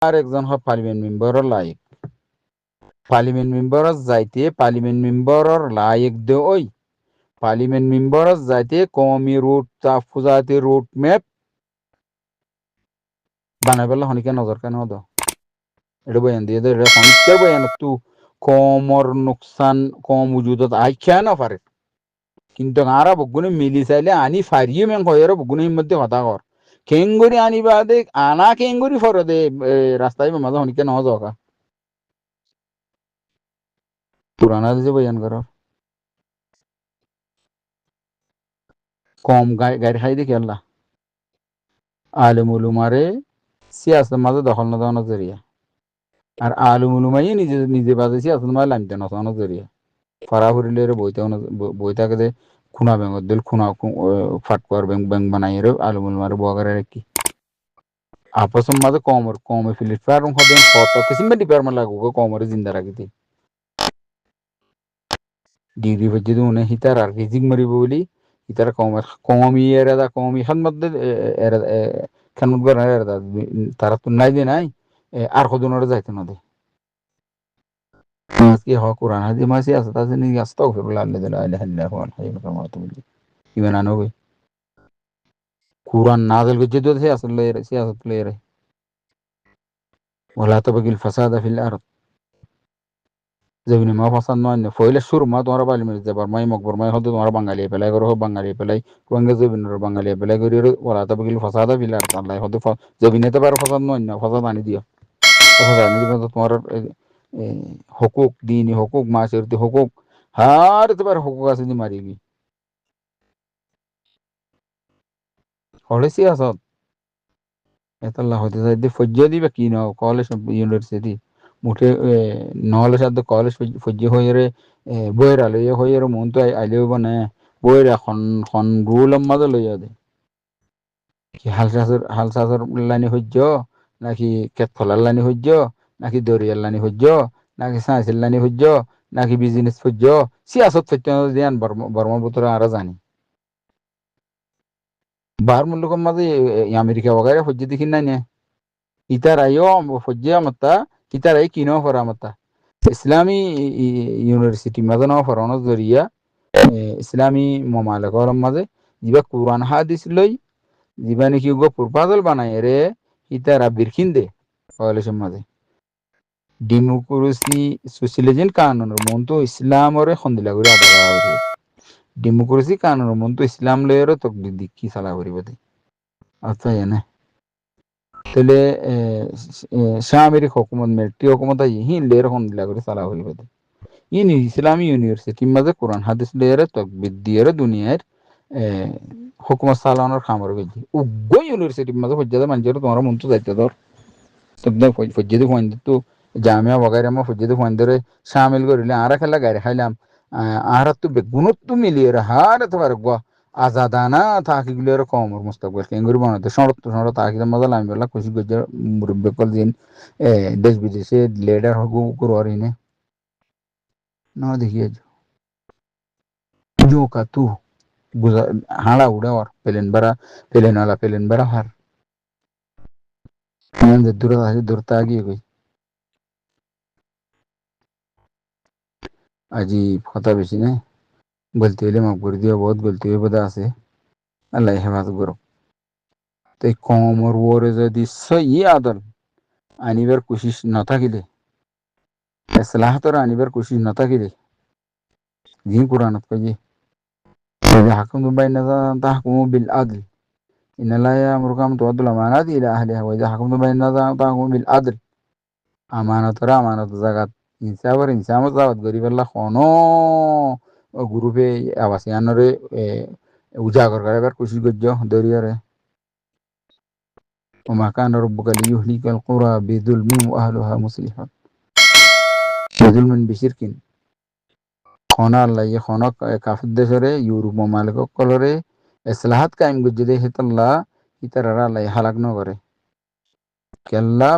আর একজন হয় পার্লিমেন্ট মেম্বারের লায়ক। পার্লিমেন্ট মেম্বারত যাইতে পার্লিমেন্ট মেম্বারের লায়ক দে ওই পার্লিমেন্ট মেম্বারত যাইতে কমি রুট তাফুজাতি রুট ম্যাপ বানাই পেলা হনিকে নজর কেন দ এটা বয়ান দিয়ে দে এটা হনিকের বয়ান তু কমর নোকসান কম উজুদত আইখ্যা না পারে কিন্তু আরা বগুনে মিলি চাইলে আনি ফারিয়ে মেং হয়ের বগুনের মধ্যে হতা কর কেঙ্গুরি আনি বাদে আনা কেঙ্গুরি ফর দে রাস্তায় মাঝে হনিকে ন যাওয়া পুরানা যে বয়ান কর কম গাড়ি খাই দেখি আল্লাহ আলেম উলুমারে সিয়াসতের মাঝে দখল না দেওয়ার জরিয়া আর আলেম উলুমাই নিজে নিজে বাজে সিয়াসতের মাঝে লাইনতে নচানোর জরিয়া ফারা ফুরিলে বই থাকে যে খুনা ব্যাঙর দিল খুনা ফাটকুয়ার ব্যাং বানাই আলেম উলুমারে বগারে রাখি আপসম মাঝে কমে ফিলিপার হবে কত কিসিম ডিপার্টমেন্ট লাগবে কমরে জিন্দা রাখিতে ডিগ্রি পর্যন্ত উনি হিতার আর রিজিক মরিব বলি হিতার কমি এরা কমি খান মধ্যে এরা খান মধ্যে তারা তো নাই যে নাই আর কজনের যাইতে না দে আজকে হ কোরআন হাজি মাসি আছে তাতে নি আস্তাগফিরুল্লাহ আল্লাযী লা ইলাহা ইল্লা হুয়াল হাইয়ুল কাইয়্যুম ওয়া আতুবু ইলাইহি ইমান আনবে কোরআন নাযিল করতে তো সে আসলে সে আসলে রে ওয়ালা তাবগিল ফাসাদা ফিল আরদ জমিনে মা ফাসাদ নয় ফইলে সুর মা তোমার বালি মিল যাবার মাই মকবর মাই হদ তোমার বাঙালি পেলাই করো বাঙালি পেলাই রঙ্গে জমিনের বাঙালি পেলাই করি ওয়ালা তাবগিল ফাসাদা ফিল আরদ আল্লাহ হদ জমিনে তো বার ফাসাদ নয় ফাসাদ আনি দিও ফাসাদ আনি দিবে তোমার হকুক দিনী হকুক মাছের হকুক হার তোমার হকুক আছে যে মারিবি হলেছি আসত এতাল্লাহ হতে চাই ফজ্জ দিবে কি ন কলেজ ইউনিভার্সিটি মুঠে নহলে সাথে কলেজ ফজ্জ হয়ে রে বইয়ের আলো হয়ে রে মন তো আইলেও মানে বইয়ের এখন রুলের মাঝে লইয়া দে কি হাল চাষের লাইনে সহ্য নাকি কেট ফলার লাইনে সহ্য নাকি দরিয়ার লাইনে সহ্য নাকি সাঁচের লাইনে সহ্য নাকি বিজনেস সহ্য সিয়াসত সহ্য দিয়ান বর্মপুত্র আরো জানি বার মুল্লুকের মাঝে আমেরিকা বগারে সহ্য দেখি নাই নে ইতার আইও সহ্য মাত্তা ইতার আই কিনো করা মাত্তা ইসলামী ইউনিভার্সিটি মাঝে ন ফরানোর জরিয়া ইসলামী মমালকর মাঝে যিবা কোরআন হাদিস লই যিবা নাকি গো প্রপাজল বানাই রে ইতারা বিরখিন দে কলেজের মাঝে ডেমোক্রেসি সোশ্যালিজম কানুনের মন তো ইসলামরে খন্দিলা করে আদা করা হয়েছে ডেমোক্রেসি কানুনের মন তো ইসলাম লয়েরও তো দিকি চালা করিব দে আচ্ছা এনে তাহলে সামরিক হকুমত মিলিটারি হকুমত আই হি লের খন্দিলা করে চালা করিব দে ইনি ইসলামী ইউনিভার্সিটির মাঝে কোরআন হাদিস লয়ের তকবির দিয়ে দুনিয়ার হুকুমত চালানোর খামার গেছি উগ্র ইউনিভার্সিটির মাঝে পর্যায়ে মানুষের তোমার মন তো যাইতে ধর একদম ফজ্জিদি ফোন তো জামিয়া বগাইরে আমার ফজ্জিদি ফোন ধরে সামিল করিলে আর খেলা গাড়ি খাইলাম আর তো বেগুনত মিলিয়ে হার তো পারে গো আজাদানা তাকিগুলো কমর মুস্তাকবাল কেঙ্গুরি বানাতে সড়ক তাকিদের মজা লামি বেলা খুশি করছে মুরব্বে কল দিন দেশ বিদেশে লিডার হকু করোয়ারি নে না দেখিয়ে जो का तू हाड़ा उड़ा और प्लेन वाला प्लेन बड़ा हार दूरता आ गई कोई अजीब কথা বেশি না গলতি হলে মাফ করে দিও বহুত গলতি হয়ে বোধ আছে আল্লাহ হেফাজত করো তাই কমর ওরে যদি সই আদল আনিবার কোশিশ না থাকিলে ইসলাহতর আনিবার কোশিশ না থাকিলে জি কোরআনত কই হাকুম বাইনা তাহকুমু বিল আদল ইন লা ইয়ামুরুকুম তুআদ্দুল আমানাতি ইলা আহলিহা ওয়া ইযা হাকামতুম বাইনা তাহকুমু বিল আদল আমানতরা আমানত জাগাত ইনসাফর ইনসামত জাগাত গরিবাল্লাহ কোনো গ্রুপে আবাসিয়ানরে উজাগর করাবার কোশিশ করছ দরিয়ারে ওমা কানা রব্বুকা লিয়ুহলিকাল কুরা বিযুলমিন ওয়া আহলুহা মুসলিহুন বিযুলমিন বিশিরকিন খনা আল্লাহ খনা কাফির দেশরে ইউরোপ মালিক কলরে ইসলাহাত কায়েম করতে দে হেতাল্লাহ ইতারারা আল্লাহ হালাক ন করে কেল্লা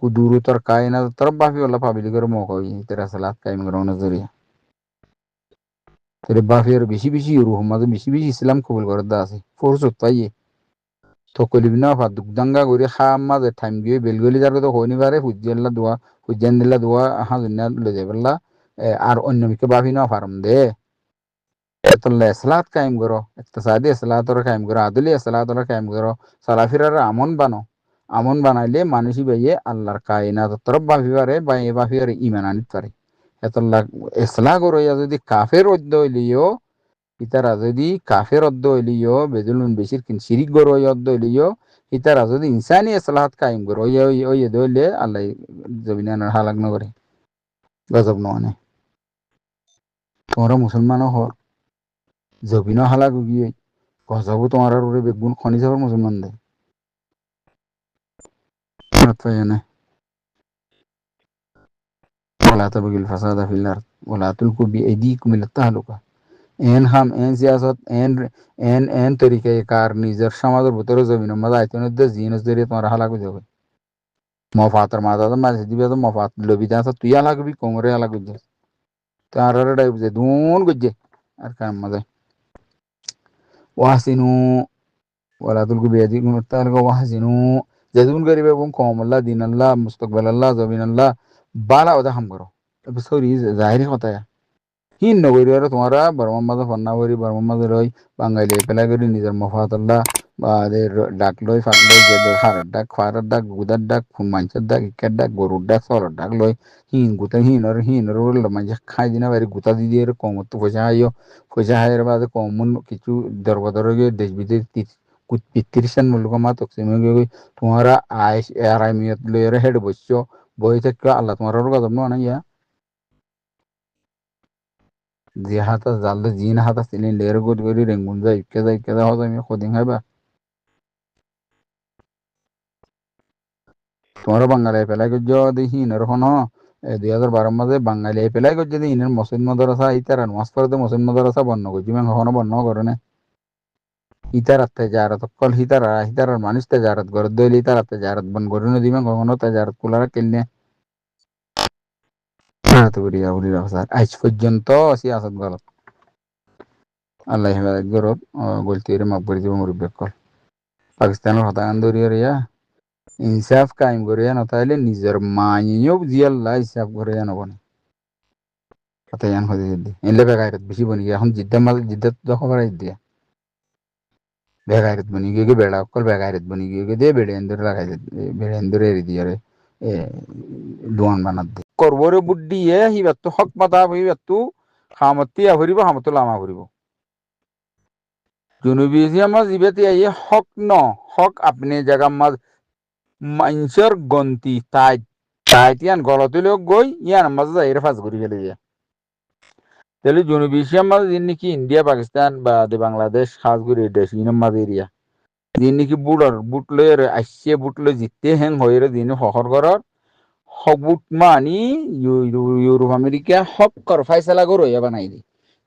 কুদুরুতর কায়নাত তরফ বাফি আল্লাহ পাবিলি করে মকই ইতারা ইসলাহাত কায়েম করার নজরিয়া তেরে বাফি আর বেশি বেশি ইউরোপ মাঝে বেশি বেশি ইসলাম কবুল করার দা আছে ফোর্স পাইয়ে থকলি বিনা ভাত দুগদাঙ্গা করে খাম মাঝে টাইম গিয়ে বেলগলি যার কথা হইনি পারে হুজ্জেল্লা দোয়া হুজ্জেন দিল্লা দোয়া হাজুন্না লই যাই পারলা আর অন্য মিকে ভাবি না পারম দে এতলে সালাত কায়েম করো ইকতিসাদি সালাতর কায়েম করো আদলি সালাতর কায়েম করো সালাফিরার আমন বানাইলে মানুষই বাইয়ে আল্লাহর কায়নাত তরফ ভাবি পারে বা এ ভাবি আর ইমান আনিত পারে এতলা ইসলাহ করো যদি কাফের অদ্দ হইলিও ইতারা যদি কাফের অদ্দ হইলিও বেদুলুন বেশির কিন শিরিক গরো অদ্দ হইলিও ইতারা যদি ইনসানি ইসলাহাত কায়েম করো ওই দইলে আল্লাহ জমিনার হালাক নগরে গজব নয় তোমরা মুসলমান হর জবিন হালাক গিয়ে গজবও তোমার উপরে বেগুন খনি যাবার মুসলমান দেয় ولا تبغي الفساد في الأرض ولا تلقوا بأيديكم إلى التهلكة এন হাম এন সিয়াসত এন তরিকে কার নিজের সমাজের ভিতরে জমিন মাঝে আইতে নদে জিনিস ধরে তোমার হালাক হয়ে যাবে মফাতের মাথা মাঝে দিবে তো মফাত লবি দাস তুই হালাক বি কোমরে হালাক হয়ে যাবে তার ডাইব যে দুন গজ্জে আর কাম মাঝে ওয়াসিনু ওয়ালা তুলকু বিয়াদিকুম ইলা তাহলুকা ওয়াহসিনু যেদুন করিবে এবং কমল্লাহ দিন আল্লাহ মুস্তাকবাল আল্লাহ জমিন আল্লাহ বালা ওদা হাম করো সরি জাহিরি কথা হিন নগরী আর তোমরা বর্মামাদা ফন্নাবরি বর্মামাদা রই বাঙালি পেলা করি নিজের মফাতল্লাহ বা ডাক লই ফাঁক লই যে হারের ডাক ফারের ডাক গুদার ডাক মাঞ্চের ডাক ইকের ডাক গরুর ডাক সরের ডাক লই হিনর মাঞ্চে খাই দিনা বাইরে গুতা দি দিয়ে কমত তো পয়সা হাইয়ের বাদে কমন কিছু দরবদর গিয়ে দেশ বিদেশ পিতৃষ্ঠান মূল্য মা তকসিমে গিয়ে তোমরা আড়াই মিনিট লই হেড বসছ বই থাকবে আল্লাহ তোমার গজব না ইয়া যে হাতা জালদে জিন হাতা সিলিন লের গুড গরি রেঙ্গুন যাই কেদা হতো আমি খদিং হাইবা তোমার বাঙালি পেলাই গজ্জ দেখি ইনের হন 2012 মাঝে বাঙালি পেলাই গজ্জ দি ইনের মসজিদ মাদ্রাসা ইতার নামাজ পড়তে মসজিদ মাদ্রাসা বন্ধ করছি মান হন বন্ধ করে না ইতার তেজারত কল হিতার মানুষ তেজারত করে দইলে ইতার তেজারত বন করে না দিবেন কখনো তেজারত কুলারা কেলনে আজ পর্যন্ত সিয়াসত গলত আল্লাহ হেফাজত গরত গলতিরে মাকবরি দিব মুরব্বে কল পাকিস্তানের হতাগান দরিয়া রিয়া ইনসাফ কায়েম করিয়া নতাইলে নিজের মাইও জিয়াল্লাহ হিসাব করিয়া নবনে কথা ইয়ান হতে দিদি এলে বেগাইরত বেশি বনি গিয়ে এখন জিদ্দাত খবর দিয়া বেগাইরত বনি গিয়ে বেড়া অকল বেগাইরত বনি গিয়ে দিয়ে বেড়ে এন্দরে লাগাই বেড়ে এন্দরে এরি দিয়ে এ দোয়ান বানাত দে করবরে বুদ্ধি এ হিবাত্তু হক মাতা হিবাত্তু খামতি আভরিব হামতুল আমা ভরিব জুনুবি এশিয়া জিবেতে আইয়ে হক ন হক আপনি জায়গা মাঝ মানুষের গন্তি তাই ইয়ান গলতিলেও গই ইয়ান মাঝে যাই ফাঁস ঘুরি ফেলে যায় তাহলে জুনুবি এশিয়ার মাঝে যিনি নাকি ইন্ডিয়া পাকিস্তান বা বাংলাদেশ খাস করে দেশ ইনার মাঝে এরিয়া যিনি নাকি বুট লয়ে আসছে বুট লয়ে জিততে হ্যাং হয়ে যিনি হকর করার হক বুট মানি ইউরোপ আমেরিকা হক কর ফাইসলা করো ইয়া বানাই দি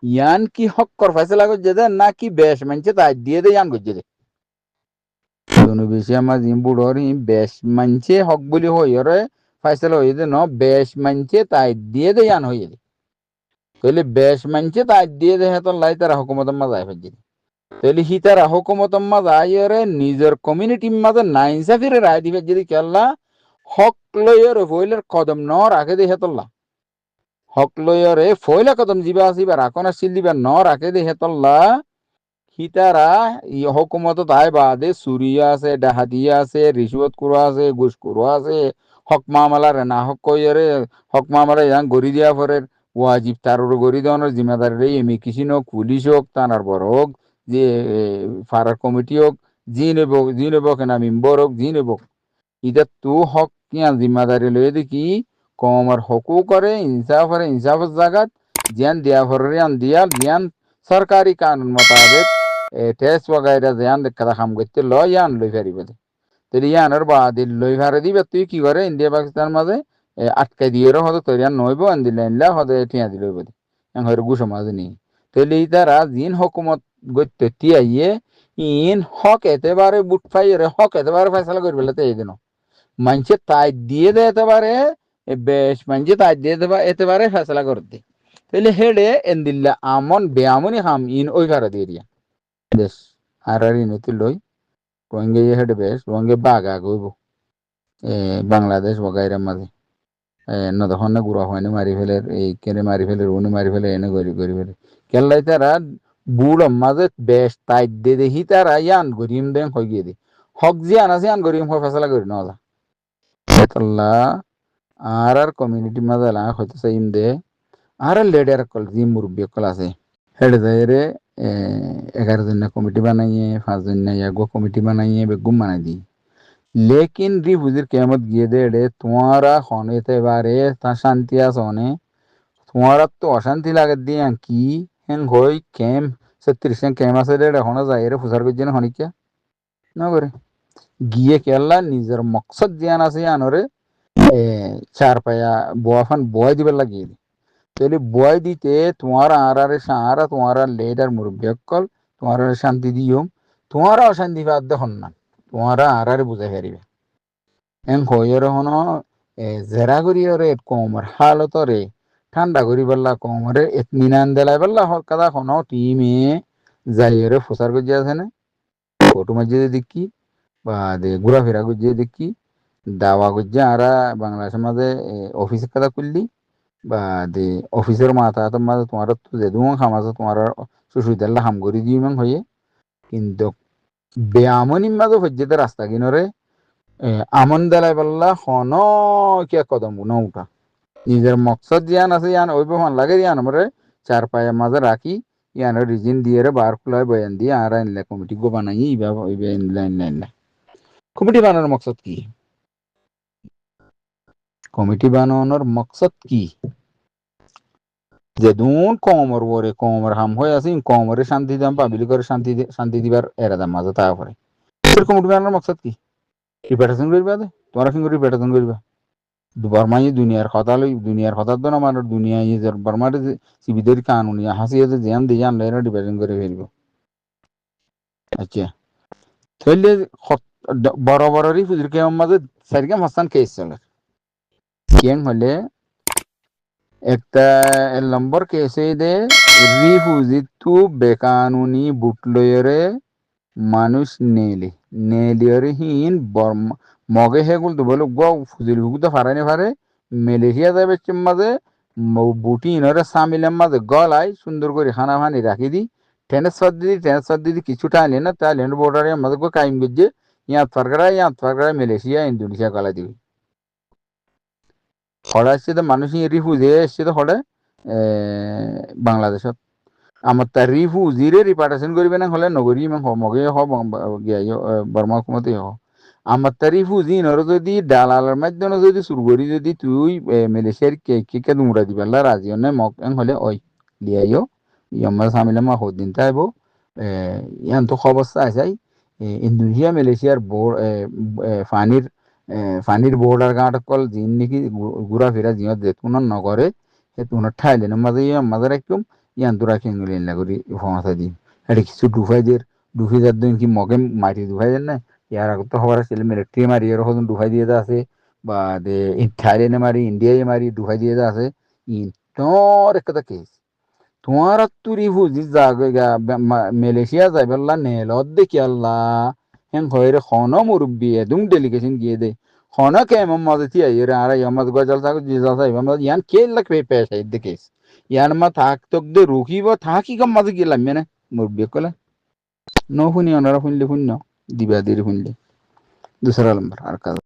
ইয়ান কি হক কর ফাইসলা করছে দে না কি বেশ মানছে তাই দিয়ে দে ইয়ান করছে দে বেশি আমার বুড়োর বেশ মানছে হক বলি হইরে ফাইসলা হয়ে দে ন বেশ মানছে তাই দিয়ে দে ইয়ান হয়ে দে তাহলে বেশ মানছে তাই দিয়ে দে হেতন লাই তারা হুকুমতের মাঝে আই ফেলছে তাহলে হি তারা হুকুমতের মাঝে আইরে নিজের কমিউনিটির মাঝে নাইনসাফিরে রায় দিবে যদি কেল্লা হক লয়ের ফইলের কদম ন রাখে দে হেতল্লা হক লয়ের ফইলা কদম জিবা আসিবা রাখনা সিল দিবা ন রাখে দে হেতল্লা হিতারা হুকুমত তাই বাদে সুরিয়া আছে ডাহাতিয়া আছে রিশ্বত কুড়া আছে ঘুষ কুড়া আছে হক মামলার না হক কইরে হক মামলা ইয়াং গড়ি দিয়া পরে ওয়াজিব তার গড়ি দেওয়ানোর জিম্মেদারি রে এমি কিছু হোক পুলিশ হোক তানার বড় হোক যে ফারার কমিটি হোক জি নেব কেনা মেম্বর হোক জি নেব ইটা তু হক কিয়া জিম্মেদারি লয়ে দেখি কমর হকু করে ইনসাফের জায়গাত জ্ঞান দিয়া ভরে আন দিয়া জ্ঞান সরকারি কানুন মোতাবেক টেস্ট वगैरह জ্ঞান দেখা কাম করতে ল ইয়ান লই ফারিব তাহলে ইয়ানোর বাদে লই ফারে দিবে তুই কি করে ইন্ডিয়া পাকিস্তান মাঝে আটকাই দিয়ে হয়তো তৈরি নইব আন দিলে আনলা হয়তো ঠিয়া দিল বলে হয়তো গুছ মাঝে নেই তাহলে তারা জিন হকুমত গত্যে তিয়াইয়ে ইন হক এতেবারে বুট ফাইরে হক এতেবারে ফয়সালা করবে তো এই দিন মানছে তাই দিয়ে দে এতেবারে বেশ মানছে তাই দিয়ে দেবা এতেবারে ফয়সালা করতে তাহলে হেডে এন্দিল্লা আমন বেআমনি হাম ইন ওই ফারা দিয়ে দিয়া দেশ আর ইনতি লই রোহিঙ্গা ইয়ে হেডে বেশ রোহিঙ্গা বাগা গইব বাংলাদেশ বগাইরার মাঝে নদখন না গুড়া হয় মারি ফেলে এই কেনে মারি ফেলে উনি মারি ফেলে এনে গড়ি গড়ি ফেলে কেল্লাই তারা বুড় মাঝে বেশ তাই দে দেখি তারা ইয়ান গরিম দেন হয়ে গিয়ে দি হক জিয়ান আছে ইয়ান গরিম হয় ফেসলা করি না তাল্লা আর কমিউনিটি মাঝে হয়তো চাইম দে আর লেডার কল জি মুরব্বী কল আছে হেড যাইরে 11 জন কমিটি বানাইয়ে 5 জন ইয়াগো কমিটি বানাইয়ে বেগুম বানাই দি लेकिन रिफुजिर केमत गিয়ে দে রে তোমারা হনেতে বারে তা শান্তি আছে অনে তোমারা তো অশান্তি লাগে দিয়া কি হেন হই কেম 36 কেম আছে রে হনে যায় রে ফুসার গজনে হনিকা না করে গিয়ে কেলা নিজের মকসদ জ্ঞান আছে আনরে চার পায়া বোয়াফান বয় দিবার লাগিয়ে তাহলে বয় দিতে তোমার আরারে সারা তোমার লেডার মুরব্বী অকল তোমার শান্তি দিও তোমারা অশান্তি বাদ দেখুন না তোমারা আরারে বুঝাই পারিবে এন কইরে হনো জেরা করিয়রে কোমর হালতরে ঠান্ডা করি বললা কোমরে ইতমিনান দেলাই বললা কাদা হনো টিমে যাইরে ফুসার গজি আছে না ফটো মসজিদে দেখি বা দে ঘোরাফেরা গজিয়ে দেখি দাওয়া গজিয়ে আরা বাংলাদেশের মাঝে অফিসে কাদা করলি বা দে অফিসের মাথা তো মাঝে তোমার তো যে দুম খামাজে তোমার সুসুইদাল্লা হাম করি দিই মান হয়ে কিন্তু বেআমনির মাঝে হজ্জেতে রাস্তা কিনরে আমন দেলাই বললা হন কে কদম ন উঠা নিজের মকসদ জিয়ান আছে ইয়ান ওই ভাল লাগে ইয়ান আমরে চার পায়ের মাঝে রাখি ইয়ান রিজিন দিয়ে রে বার খুলায় বয়ান দিয়ে আর আনলে কমিটি গো বানাই ইবা ইনলা কমিটি বানানোর মকসদ কি কমিটি বানানোর মকসদ কি যে দুন কমর ওরে কমর হাম হয়ে আছে কমরে শান্তি দাম পাবলিকের শান্তি দিবার এরা দাম মাঝে তা করে কমিটি বানানোর মকসদ কি রিপিটেশন করবা দে তোমরা কি রিপিটেশন করবা বর্মাই দুনিয়ার কথা লই দুনিয়ার কথা তো না মানে দুনিয়া যে বর্মার সিবিদের কানুনি হাসিয়ে যে জ্যাম দিয়ে জানলে রিপিটেশন করে ফেলবো আচ্ছা তাহলে বড় বড় রিফুজির কেমন মাঝে সারিকে হাসান কেস চলে কেন হলে একটা নম্বর কেসে দে রিফুজি তু বেকানুনি বুটলয়রে মানুষ নেলিয়রে হিন মগে হেগুল তো বলো গো ফুজিল হুগুতো ফারাইনে ফারে মালয়েশিয়া যাবে মাঝে বুটি ইনরে সামিলের মাঝে গলাই সুন্দর করে খানা ফানি রাখি দি ট্রান্সফার দিদি কিছুটা আনলে না থাইল্যান্ড বর্ডারে মাঝে গো কাইম গজ্জে ইয়াত ফারকারা মালয়েশিয়া ইন্দোনেশিয়া গলা দিবি হড়া এসছে তো মানুষ রিফুজি এসছে তো হড়ে বাংলাদেশত আমার তার রিফুজিরে রিপার্টেশন করবে না হলে নগরী মগে হ বর্মা হুকুমতে হ আমার তার রিফুজি নর যদি দালালের মাধ্যমে যদি শুরু করি যদি তুই মালয়েশিয়ার কে দুমরা দিবার রাজি না মগ হলে ওই লিয়াইও ইয়াম্মা সামিলে মা হদিন তাইব ইয়ান তো খবর চাই ইন্দোনেশিয়া মালয়েশিয়ার ফানির ফানির বর্ডার গাঁট কল জিন নাকি ঘুরাফেরা জিয়ত যেতুন নগরে সেতুন থাইল্যান্ডের মাঝে মাঝে রাখুম ইয়ান তো রাখি লাগরি ফমাসা দিম এটা কিছু ডুফাই যার দিন কি মগে মাটি ডুফাই দেন না ইয়ার আগে তো খবর আছে মিলিটারি মারি এর হদন ডুফাই দিয়ে আছে বা দে থাইল্যান্ডে মারি ইন্ডিয়ায় মারি ডুফাই দিয়ে আছে তোর একটা কেস তোমার তুরি বুঝি জাগা মালয়েশিয়া যাই বললা নেলত দেখি আল্লাহ হেন হয়ে খন মুরব্বী এদম ডেলিগেশন গিয়ে দে খন কেমন মজা থি আইরে আর ইয়ামাজ গজাল থাকো জিজাল থাকো ইয়ান কে লাগ পেশ আই দেখিস ইয়ান মা থাক তোক দে রুকিব থাকি কম মজা গেলাম মানে মুরব্বী কলে নো শুনি অনারা শুনলে শূন্য দিবা দিরে শুনলে দুসরা নম্বর আর কাজ